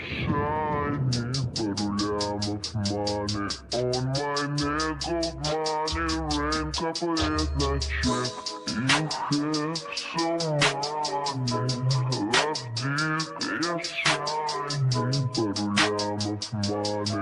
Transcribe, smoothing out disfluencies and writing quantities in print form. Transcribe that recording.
shiny, părulea of money on my neck of money. Rain couple is not check. You have some money, love dick, yes shiny, părulea of money